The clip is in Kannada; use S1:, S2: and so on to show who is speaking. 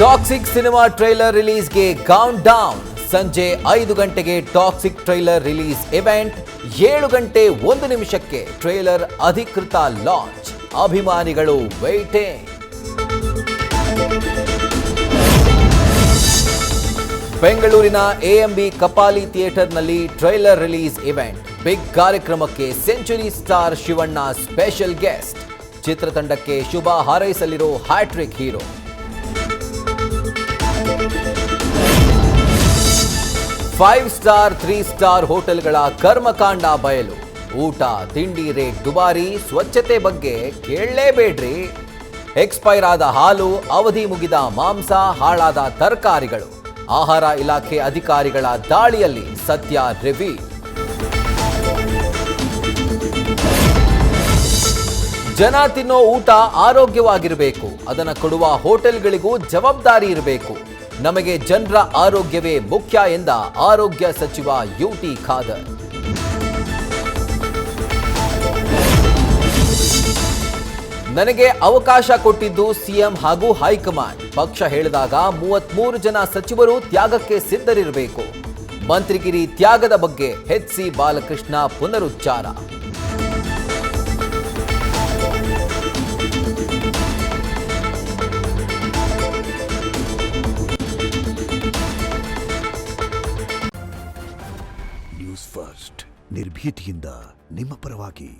S1: ಟಾಕ್ಸಿಕ್ ಸಿನಿಮಾ ಟ್ರೈಲರ್ ರಿಲೀಸ್ಗೆ ಕೌಂಟ್ ಡೌನ್. ಸಂಜೆ 5 ಗಂಟೆಗೆ ಟಾಕ್ಸಿಕ್ ಟ್ರೈಲರ್ ರಿಲೀಸ್ ಇವೆಂಟ್. 7 ಗಂಟೆ 1 ನಿಮಿಷಕ್ಕೆ ಟ್ರೈಲರ್ ಅಧಿಕೃತ ಲಾಂಚ್. ಅಭಿಮಾನಿಗಳು ವೇಟಿಂಗ್. ಬೆಂಗಳೂರಿನ ಎಎಂಬಿ ಕಪಾಲಿ ಥಿಯೇಟರ್ನಲ್ಲಿ ಟ್ರೈಲರ್ ರಿಲೀಸ್ ಇವೆಂಟ್. ಬಿಗ್ ಕಾರ್ಯಕ್ರಮಕ್ಕೆ century star Shivanna special guest. ಚಿತ್ರತಂಡಕ್ಕೆ ಶುಭ ಹಾರೈಸಲಿರೋ hattrick hero. Five star 3 star ಹೋಟೆಲ್ಗಳ ಕರ್ಮಕಾಂಡ ಬಯಲು. ಊಟ ತಿಂಡಿ ರೇಟ್ ದುಬಾರಿ, ಸ್ವಚ್ಛತೆ ಬಗ್ಗೆ ಕೇಳಲೇಬೇಡ್ರಿ. ಎಕ್ಸ್ಪೈರ್ ಆದ ಹಾಲು, ಅವಧಿ ಮುಗಿದ ಮಾಂಸ, ಹಾಳಾದ ತರಕಾರಿಗಳು. ಆಹಾರ ಇಲಾಖೆ ಅಧಿಕಾರಿಗಳ ದಾಳಿಯಲ್ಲಿ ಸತ್ಯ ರಿವೀಲ್. ಜನ ತಿನ್ನೋ ಊಟ ಆರೋಗ್ಯವಾಗಿರಬೇಕು. ಅದನ್ನು ಕೊಡುವ ಹೋಟೆಲ್ಗಳಿಗೂ ಜವಾಬ್ದಾರಿ ಇರಬೇಕು. ನಮಗೆ ಜನರ ಆರೋಗ್ಯವೇ ಮುಖ್ಯ ಎಂದ ಆರೋಗ್ಯ ಸಚಿವ ಯುಟಿ ಖಾದರ್. ನನಗೆ ಅವಕಾಶ ಕೊಟ್ಟಿದ್ದು ಸಿಎಂ ಹಾಗೂ ಹೈಕಮಾಂಡ್. ಪಕ್ಷ ಹೇಳಿದಾಗ 33 ಜನ ಸಚಿವರು ತ್ಯಾಗಕ್ಕೆ ಸಿದ್ಧರಿರಬೇಕು. ಮಂತ್ರಿಗಿರಿ ತ್ಯಾಗದ ಬಗ್ಗೆ ಎಚ್.ಸಿ. ಬಾಲಕೃಷ್ಣ ಪುನರುಚ್ಚಾರ.
S2: ನ್ಯೂಸ್ ಫಸ್ಟ್ ನಿರ್ಭೀತಿಯಿಂದ ನಿಮ್ಮ ಪರವಾಗಿ.